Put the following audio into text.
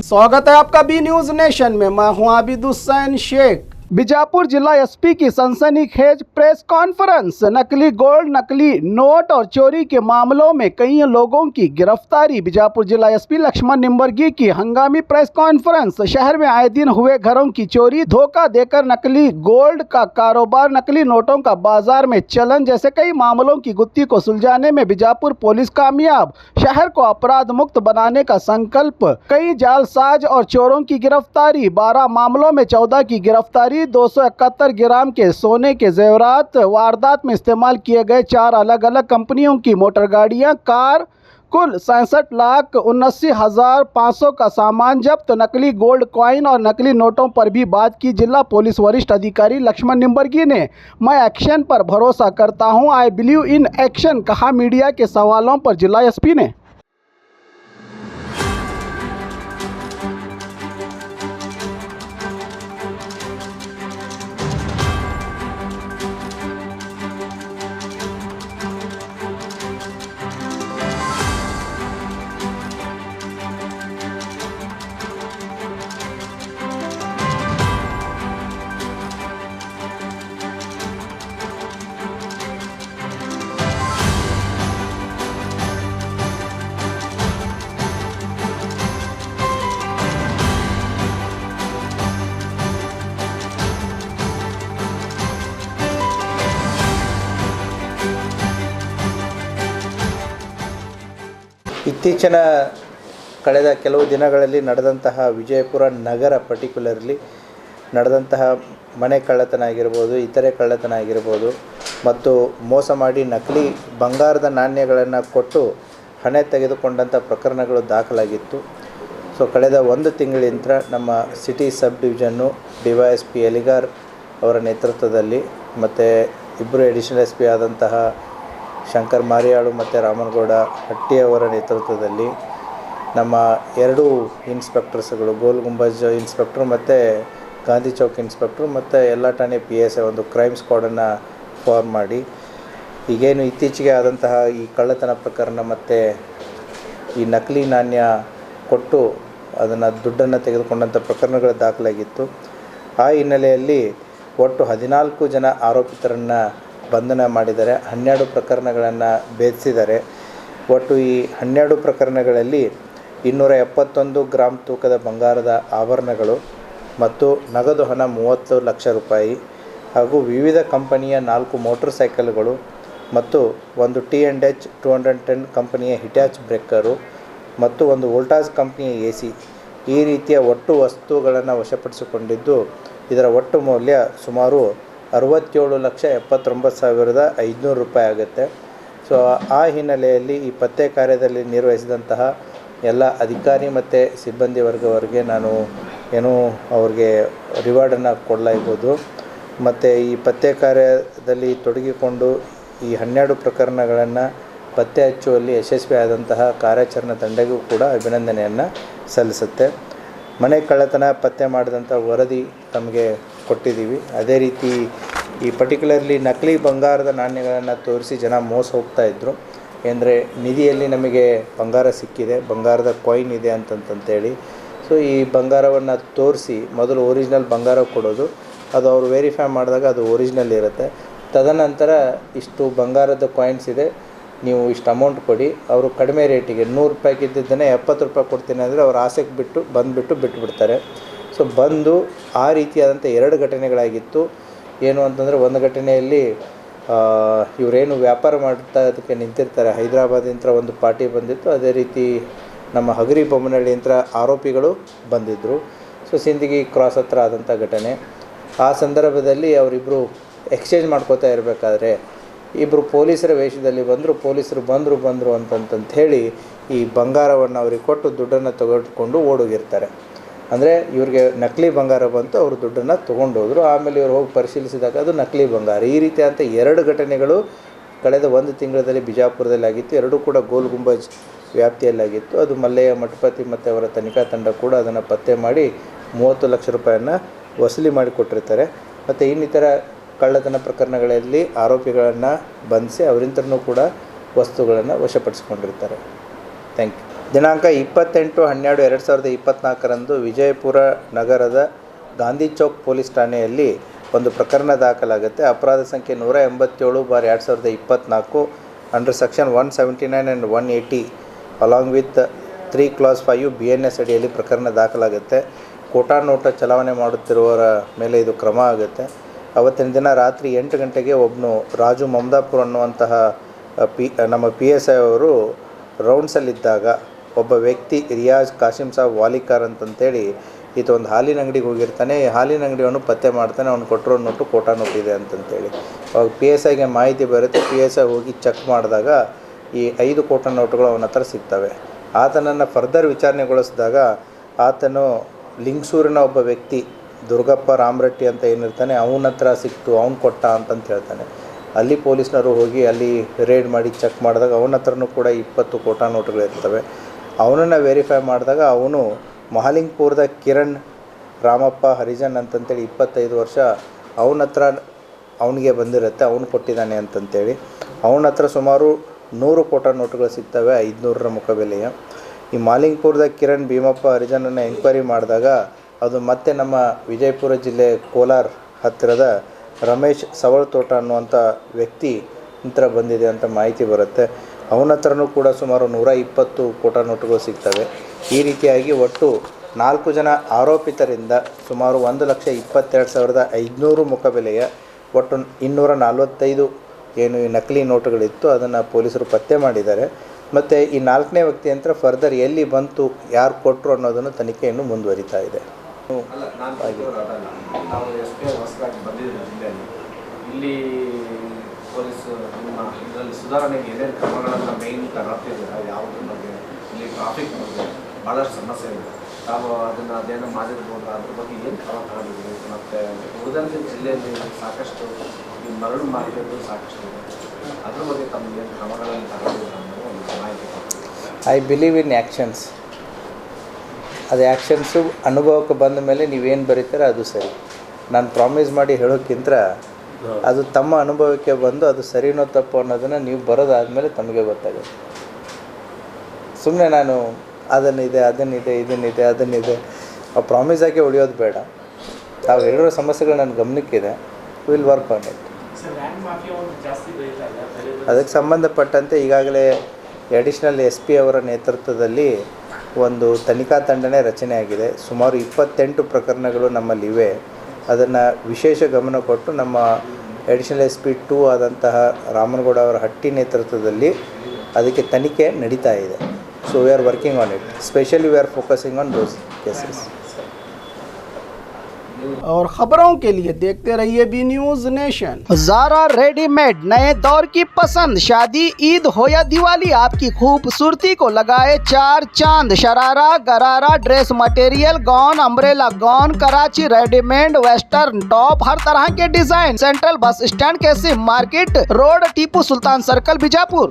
स्वागत है आपका बी न्यूज नेशन में। मैं हूं आबिद हुसैन शेख। बीजापुर जिला एसपी की सनसनीखेज प्रेस कॉन्फ्रेंस। नकली गोल्ड, नकली नोट और चोरी के मामलों में कई लोगों की गिरफ्तारी। बीजापुर जिला एसपी लक्ष्मण निंबर्गी की हंगामी प्रेस कॉन्फ्रेंस। शहर में आए दिन हुए घरों की चोरी, धोखा देकर नकली गोल्ड का कारोबार, नकली नोटों का बाजार में चलन जैसे कई मामलों की गुत्थी को सुलझाने में बीजापुर पुलिस कामयाब। शहर को अपराध मुक्त बनाने का संकल्प। कई जालसाज और चोरों की गिरफ्तारी। 12 मामलों में 14 की गिरफ्तारी। 271 ग्राम के सोने के जेवरात। वारदात में इस्तेमाल किए गए 4 अलग अलग कंपनियों की मोटर गाड़ियां, कार। कुल 67,79,500 का सामान जब्त। नकली गोल्ड कॉइन और नकली नोटों पर भी बात की जिला पुलिस वरिष्ठ अधिकारी लक्ष्मण निंबर्गी ने। मैं एक्शन पर भरोसा करता हूं, आई बिलीव इन एक्शन, कहा मीडिया के सवालों पर जिला एसपी ने। ಇತ್ತೀಚಿನ ಕಳೆದ ಕೆಲವು ದಿನಗಳಲ್ಲಿ ನಡೆದಂತಹ ವಿಜಯಪುರ ನಗರ ಪರ್ಟಿಕ್ಯುಲರ್ಲಿ ನಡೆದಂತಹ ಮನೆ ಕಳ್ಳತನ ಆಗಿರ್ಬೋದು, ಇತರೆ ಕಳ್ಳತನ ಆಗಿರ್ಬೋದು ಮತ್ತು ಮೋಸ ಮಾಡಿ ನಕಲಿ ಬಂಗಾರದ ನಾಣ್ಯಗಳನ್ನು ಕೊಟ್ಟು ಹಣ ತೆಗೆದುಕೊಂಡಂಥ ಪ್ರಕರಣಗಳು ದಾಖಲಾಗಿತ್ತು. ಸೊ ಕಳೆದ 1 ತಿಂಗಳಿಂದ ನಮ್ಮ ಸಿಟಿ ಸಬ್ ಡಿವಿಷನ್ನು DYSP ಎಲಿಗಾರ್ ಅವರ ನೇತೃತ್ವದಲ್ಲಿ ಮತ್ತು ಇಬ್ಬರು ಅಡಿಷನಲ್ ಎಸ್ ಪಿ ಆದಂತಹ ಶಂಕರ್ ಮಾರಿಯಾಳು ಮತ್ತು ರಾಮನಗೌಡ ಹಟ್ಟಿ ಅವರ ನೇತೃತ್ವದಲ್ಲಿ ನಮ್ಮ 2 ಇನ್ಸ್ಪೆಕ್ಟರ್ಸ್ಗಳು, ಗೋಲ್ ಗುಂಬಜ್ ಇನ್ಸ್ಪೆಕ್ಟ್ರು ಮತ್ತು ಗಾಂಧಿ ಚೌಕ್ ಇನ್ಸ್ಪೆಕ್ಟ್ರು ಮತ್ತು ಎಲ್ಲ ಠಾಣೆ PSI ಒಂದು ಕ್ರೈಮ್ ಸ್ಕ್ವಾಡನ್ನು ಫಾರ್ಮ್ ಮಾಡಿ ಈಗೇನು ಇತ್ತೀಚೆಗೆ ಆದಂತಹ ಈ ಕಳ್ಳತನ ಪ್ರಕರಣ ಮತ್ತು ಈ ನಕಲಿ ನಾಣ್ಯ ಕೊಟ್ಟು ಅದನ್ನು ದುಡ್ಡನ್ನು ತೆಗೆದುಕೊಂಡಂಥ ಪ್ರಕರಣಗಳು ದಾಖಲಾಗಿತ್ತು. ಆ ಹಿನ್ನೆಲೆಯಲ್ಲಿ ಒಟ್ಟು 14 ಜನ ಆರೋಪಿತರನ್ನು ಬಂಧನ ಮಾಡಿದ್ದಾರೆ. 12 ಪ್ರಕರಣಗಳನ್ನು ಭೇದಿಸಿದ್ದಾರೆ. ಒಟ್ಟು ಈ 12 ಪ್ರಕರಣಗಳಲ್ಲಿ 271 ಗ್ರಾಮ್ ತೂಕದ ಬಂಗಾರದ ಆಭರಣಗಳು ಮತ್ತು ನಗದು ಹಣ 30 ಲಕ್ಷ ರೂಪಾಯಿ ಹಾಗೂ ವಿವಿಧ ಕಂಪನಿಯ 4 ಮೋಟರ್ ಸೈಕಲ್ಗಳು ಮತ್ತು ಒಂದು T&H 210 ಕಂಪನಿಯ ಹಿಟ್ಯಾಚ್ ಬ್ರೇಕರು ಮತ್ತು ಒಂದು ವೋಲ್ಟಾಸ್ ಕಂಪನಿಯ AC, ಈ ರೀತಿಯ ಒಟ್ಟು ವಸ್ತುಗಳನ್ನು ವಶಪಡಿಸಿಕೊಂಡಿದ್ದು ಇದರ ಒಟ್ಟು ಮೌಲ್ಯ ಸುಮಾರು 67,79,500 ರೂಪಾಯಿ ಆಗುತ್ತೆ. ಸೊ ಆ ಹಿನ್ನೆಲೆಯಲ್ಲಿ ಈ ಪತ್ತೆ ಕಾರ್ಯದಲ್ಲಿ ನಿರ್ವಹಿಸಿದಂತಹ ಎಲ್ಲ ಅಧಿಕಾರಿ ಮತ್ತು ಸಿಬ್ಬಂದಿ ವರ್ಗವರಿಗೆ ನಾನು ಅವ್ರಿಗೆ ರಿವಾರ್ಡನ್ನು ಕೊಡಲಾಗ್ಬೋದು. ಮತ್ತು ಈ ಪತ್ತೆ ಕಾರ್ಯದಲ್ಲಿ ತೊಡಗಿಕೊಂಡು ಈ 12 ಪ್ರಕರಣಗಳನ್ನು ಪತ್ತೆ ಹಚ್ಚುವಲ್ಲಿ ಯಶಸ್ವಿಯಾದಂತಹ ಕಾರ್ಯಾಚರಣಾ ತಂಡಗೂ ಕೂಡ ಅಭಿನಂದನೆಯನ್ನು ಸಲ್ಲಿಸುತ್ತೆ. ಮನೆ ಕಳ್ಳತನ ಪತ್ತೆ ಮಾಡಿದಂಥ ವರದಿ ತಮಗೆ ಕೊಟ್ಟಿದ್ದೀವಿ. ಅದೇ ರೀತಿ ಈ ಪರ್ಟಿಕ್ಯುಲರ್ಲಿ ನಕಲಿ ಬಂಗಾರದ ನಾಣ್ಯಗಳನ್ನು ತೋರಿಸಿ ಜನ ಮೋಸ ಹೋಗ್ತಾಯಿದ್ರು. ಅಂದರೆ ನಿಧಿಯಲ್ಲಿ ನಮಗೆ ಬಂಗಾರ ಸಿಕ್ಕಿದೆ, ಬಂಗಾರದ ಕಾಯಿನ್ ಇದೆ ಅಂತಂತೇಳಿ. ಸೊ ಈ ಬಂಗಾರವನ್ನು ತೋರಿಸಿ ಮೊದಲು ಒರಿಜಿನಲ್ ಬಂಗಾರ ಕೊಡೋದು, ಅದು ಅವರು ವೆರಿಫೈ ಮಾಡಿದಾಗ ಅದು ಒರಿಜಿನಲ್ ಇರುತ್ತೆ. ತದನಂತರ ಇಷ್ಟು ಬಂಗಾರದ ಕಾಯಿನ್ಸ್ ಇದೆ, ನೀವು ಇಷ್ಟು ಅಮೌಂಟ್ ಕೊಡಿ. ಅವರು ಕಡಿಮೆ ರೇಟಿಗೆ 100 ರೂಪಾಯಿಗೆ ಇದ್ದಿದ್ದನ್ನೇ 70 ರೂಪಾಯಿ ಕೊಡ್ತೀನಿ ಅಂದರೆ ಅವ್ರು ಆಸೆಗೆ ಬಿಟ್ಟುಬಿಡ್ತಾರೆ. ಸೊ ಬಂದು ಆ ರೀತಿಯಾದಂಥ 2 ಘಟನೆಗಳಾಗಿತ್ತು. ಏನು ಅಂತಂದರೆ, ಒಂದು ಘಟನೆಯಲ್ಲಿ ಇವರೇನು ವ್ಯಾಪಾರ ಮಾಡ್ತಾ ಅದಕ್ಕೆ ನಿಂತಿರ್ತಾರೆ, ಹೈದರಾಬಾದಿಂದ ಒಂದು ಪಾರ್ಟಿ ಬಂದಿತ್ತು. ಅದೇ ರೀತಿ ನಮ್ಮ ಹಗರಿ ಬೊಮ್ಮನಹಳ್ಳಿಯಿಂದ ಆರೋಪಿಗಳು ಬಂದಿದ್ದರು. ಸೊ ಸಿಂದಗಿ ಕ್ರಾಸ್ ಹತ್ರ ಆದಂಥ ಘಟನೆ. ಆ ಸಂದರ್ಭದಲ್ಲಿ ಅವರಿಬ್ಬರು ಎಕ್ಸ್ಚೇಂಜ್ ಮಾಡ್ಕೋತಾ ಇರಬೇಕಾದ್ರೆ ಇಬ್ಬರು ಪೊಲೀಸರ ವೇಷದಲ್ಲಿ ಪೊಲೀಸರು ಬಂದರು ಅಂತ ಹೇಳಿ ಈ ಬಂಗಾರವನ್ನು ಅವ್ರಿಗೆ ಕೊಟ್ಟು ದುಡ್ಡನ್ನು ತೆಗೆದುಕೊಂಡು ಓಡೋಗಿರ್ತಾರೆ. ಅಂದರೆ ಇವ್ರಿಗೆ ನಕಲಿ ಬಂಗಾರ ಬಂತು, ಅವರು ದುಡ್ಡನ್ನು ತೊಗೊಂಡೋದ್ರು. ಆಮೇಲೆ ಇವ್ರು ಹೋಗಿ ಪರಿಶೀಲಿಸಿದಾಗ ಅದು ನಕಲಿ ಬಂಗಾರ. ಈ ರೀತಿಯಾದಂಥ 2 ಘಟನೆಗಳು ಕಳೆದ 1 ತಿಂಗಳಲ್ಲಿ ಬಿಜಾಪುರದಲ್ಲಿ ಆಗಿತ್ತು. 2 ಕೂಡ ಗೋಲ್ ಗುಂಬಜ್ ವ್ಯಾಪ್ತಿಯಲ್ಲಾಗಿತ್ತು. ಅದು ಮಲ್ಲಯ್ಯ ಮಠಪತಿ ಮತ್ತು ಅವರ ತನಿಖಾ ತಂಡ ಕೂಡ ಅದನ್ನು ಪತ್ತೆ ಮಾಡಿ 30 ಲಕ್ಷ ರೂಪಾಯಿಯನ್ನು ವಸೂಲಿ ಮಾಡಿಕೊಟ್ಟಿರ್ತಾರೆ. ಮತ್ತು ಇನ್ನಿತರ ಕಳ್ಳತನ ಪ್ರಕರಣಗಳಲ್ಲಿ ಆರೋಪಿಗಳನ್ನು ಬಂಧಿಸಿ ಅವರಿಂದನೂ ಕೂಡ ವಸ್ತುಗಳನ್ನು ವಶಪಡಿಸಿಕೊಂಡಿರ್ತಾರೆ. Thank you. ದಿನಾಂಕ 28/12/2024ರಂದು ವಿಜಯಪುರ ನಗರದ ಗಾಂಧಿ ಚೌಕ್ ಪೊಲೀಸ್ ಠಾಣೆಯಲ್ಲಿ ಒಂದು ಪ್ರಕರಣ ದಾಖಲಾಗುತ್ತೆ. ಅಪರಾಧ ಸಂಖ್ಯೆ 187/2024 under section 179 and 180 along with 3 Clause 5 BNS ಅಡಿಯಲ್ಲಿ ಪ್ರಕರಣ ದಾಖಲಾಗುತ್ತೆ. ಕೋಟಾ ನೋಟ ಚಲಾವಣೆ ಮಾಡುತ್ತಿರುವವರ ಮೇಲೆ ಇದು ಕ್ರಮ ಆಗುತ್ತೆ. ಅವತ್ತಿನ ದಿನ ರಾತ್ರಿ 8 ಗಂಟೆಗೆ ಒಬ್ಬನು ರಾಜು ಮಮದಾಪುರ್ ಅನ್ನುವಂತಹ ನಮ್ಮ PSI ಅವರು ರೌಂಡ್ಸಲ್ಲಿದ್ದಾಗ ಒಬ್ಬ ವ್ಯಕ್ತಿ ರಿಯಾಜ್ ಕಾಸಿಮ್ ಸಾಬ್ ವಾಲಿಕಾರ್ ಅಂತಂತೇಳಿ ಈತ ಒಂದು ಹಾಲಿನ ಅಂಗಡಿಗೆ ಹೋಗಿರ್ತಾನೆ. ಈ ಹಾಲಿನ ಅಂಗಡಿಯವನು ಪತ್ತೆ ಮಾಡ್ತಾನೆ, ಅವ್ನು ಕೊಟ್ಟಿರೋ ನೋಟು ಕೋಟಾ ನೋಟ್ ಇದೆ ಅಂತಂತೇಳಿ. ಅವಾಗ PSIಗೆ ಮಾಹಿತಿ ಬರುತ್ತೆ. PSI ಹೋಗಿ ಚೆಕ್ ಮಾಡಿದಾಗ ಈ 5 ಕೋಟಾ ನೋಟುಗಳು ಅವನ ಹತ್ರ ಸಿಗ್ತವೆ. ಆತನನ್ನು ಫರ್ದರ್ ವಿಚಾರಣೆಗೊಳಿಸಿದಾಗ ಆತನು ಲಿಂಗಸೂರಿನ ಒಬ್ಬ ವ್ಯಕ್ತಿ ದುರ್ಗಪ್ಪ ರಾಮರೆಡ್ಡಿ ಅಂತ ಏನಿರ್ತಾನೆ ಅವನ ಹತ್ರ ಸಿಕ್ತು, ಅವ್ನು ಕೊಟ್ಟ ಅಂತಂತ ಹೇಳ್ತಾನೆ. ಅಲ್ಲಿ ಪೊಲೀಸ್ನವರು ಹೋಗಿ ಅಲ್ಲಿ ರೇಡ್ ಮಾಡಿ ಚೆಕ್ ಮಾಡಿದಾಗ ಅವನ ಹತ್ರನೂ ಕೂಡ 20 ಕೋಟಾ ನೋಟುಗಳಿರ್ತವೆ. ಅವನನ್ನು ವೆರಿಫೈ ಮಾಡಿದಾಗ ಅವನು ಮಹಾಲಿಂಗ್ಪುರದ ಕಿರಣ್ ರಾಮಪ್ಪ ಹರಿಜನ್ ಅಂತಂತೇಳಿ 25 ವರ್ಷ ಅವನ ಹತ್ರ ಅವನಿಗೆ ಬಂದಿರುತ್ತೆ, ಅವನು ಕೊಟ್ಟಿದ್ದಾನೆ ಅಂತಂತೇಳಿ. ಅವನ ಹತ್ರ ಸುಮಾರು 100 ಕೋಟಾ ನೋಟುಗಳು ಸಿಗ್ತವೆ 500ರ ಮುಖಬೆಲೆಯ. ಈ ಮಹಾಲಿಂಗ್ಪುರದ ಕಿರಣ್ ಭೀಮಪ್ಪ ಹರಿಜನನ್ನು ಎಂಕ್ವೈರಿ ಮಾಡಿದಾಗ ಅದು ಮತ್ತೆ ನಮ್ಮ ವಿಜಯಪುರ ಜಿಲ್ಲೆ ಕೋಲಾರ ಹತ್ತಿರದ ರಮೇಶ್ ಸವಳತೋಟ ಅನ್ನುವಂಥ ವ್ಯಕ್ತಿ ನಂತರ ಬಂದಿದೆ ಅಂತ ಮಾಹಿತಿ ಬರುತ್ತೆ. ಅವನ ಹತ್ರನೂ ಕೂಡ ಸುಮಾರು 120 ಕೋಟಾ ನೋಟುಗಳು ಸಿಗ್ತವೆ. ಈ ರೀತಿಯಾಗಿ ಒಟ್ಟು 4 ಜನ ಆರೋಪಿತರಿಂದ ಸುಮಾರು 1,22,500 ಮುಖಬೆಲೆಯ ಒಟ್ಟು 245 ಏನು ಈ ನಕಲಿ ನೋಟುಗಳಿತ್ತು ಅದನ್ನು ಪೊಲೀಸರು ಪತ್ತೆ ಮಾಡಿದ್ದಾರೆ. ಮತ್ತು ಈ 4ನೇ ವ್ಯಕ್ತಿ ಅಂತ ಫರ್ದರ್ ಎಲ್ಲಿ ಬಂತು, ಯಾರು ಕೊಟ್ಟರು ಅನ್ನೋದನ್ನು ತನಿಖೆ ಇನ್ನೂ ಮುಂದುವರಿತಾ ಇದೆ. ಇಲ್ಲಿ ಪೊಲೀಸ್ ನಿಮ್ಮ ಇದರಲ್ಲಿ ಸುಧಾರಣೆಗೆ ಏನೇನು ಕ್ರಮಗಳನ್ನು ಮೇಯ್ನ್ ತಗೊಳ್ತಿದ್ದೀರಾ? ಯಾವುದ್ರ ಬಗ್ಗೆ ಇಲ್ಲಿ ಟ್ರಾಫಿಕ್ ಬಗ್ಗೆ ಭಾಳಷ್ಟು ಸಮಸ್ಯೆ ಇದೆ, ತಾವು ಅದನ್ನು ಅದೇನೋ ಮಾಡಿರ್ಬೋದು, ಅದ್ರ ಬಗ್ಗೆ ಏನು ಕ್ರಮ ತಗೊಂಡಿದ್ದೀವಿ? ಮತ್ತು ಉಳಿದಂತೆ ಜಿಲ್ಲೆಯಲ್ಲಿ ಸಾಕಷ್ಟು ಈ ಮರಳು ಮಾರ್ಕೆಟು ಸಾಕಷ್ಟು ಇದೆ, ಅದ್ರ ಬಗ್ಗೆ ತಮಗೆ ಏನು ಕ್ರಮಗಳನ್ನು ತಗೊಂಡಿದ್ದೀರಾ ಅನ್ನೋ ಒಂದು ಮಾಹಿತಿ. I believe in actions. ಅದು ಆ್ಯಕ್ಷನ್ಸು ಅನುಭವಕ್ಕೆ ಬಂದ ಮೇಲೆ ನೀವೇನು ಬರೀತಾರೆ ಅದು ಸರಿ. ನಾನು ಪ್ರಾಮಿಸ್ ಮಾಡಿ ಹೇಳೋಕ್ಕಿಂತ ಅದು ತಮ್ಮ ಅನುಭವಕ್ಕೆ ಬಂದು ಅದು ಸರಿನೋ ತಪ್ಪು ಅನ್ನೋದನ್ನು ನೀವು ಬರೋದಾದಮೇಲೆ ತಮಗೆ ಗೊತ್ತಾಗುತ್ತೆ. ಸುಮ್ಮನೆ ನಾನು ಅದನ್ನಿದೆ ಅದನ್ನಿದೆ ಆ ಪ್ರಾಮಿಸ್ ಆಗಿ ಉಳಿಯೋದು ಬೇಡ. ತಾವು ಹೇಳಿರೋ ಸಮಸ್ಯೆಗಳು ನನ್ನ ಗಮನಕ್ಕಿದೆ, ವಿಲ್ ವರ್ಕ್ ಆನ್ ಇಟ್. ಅದಕ್ಕೆ ಸಂಬಂಧಪಟ್ಟಂತೆ ಈಗಾಗಲೇ ಅಡಿಷನಲ್ SP ಅವರ ನೇತೃತ್ವದಲ್ಲಿ ಒಂದು ತನಿಖಾ ತಂಡನೇ ರಚನೆ ಆಗಿದೆ. ಸುಮಾರು 28 ಪ್ರಕರಣಗಳು ನಮ್ಮಲ್ಲಿವೆ. ಅದನ್ನು ವಿಶೇಷ ಗಮನ ಕೊಟ್ಟು ನಮ್ಮ ಅಡಿಷನಲ್ SP 2 ಆದಂತಹ ರಾಮನಗೌಡ ಅವರ ಹಟ್ಟಿ ನೇತೃತ್ವದಲ್ಲಿ ಅದಕ್ಕೆ ತನಿಖೆ ನಡೀತಾ ಇದೆ. So we are working on it. Specially we are focusing on those cases. और खबरों के लिए देखते रहिए B news nation. Zara readymade नए दौर की पसंद, शादी, ईद हो या दिवाली, आपकी खूबसूरती को लगाए 4 Chand. Sharara, gharara, dress material, gown, umbrella gown, Karachi readymade, western top, हर तरह के डिजाइन। सेंट्रल बस स्टैंड के सिम market road, Tipu Sultan circle, Bijapur.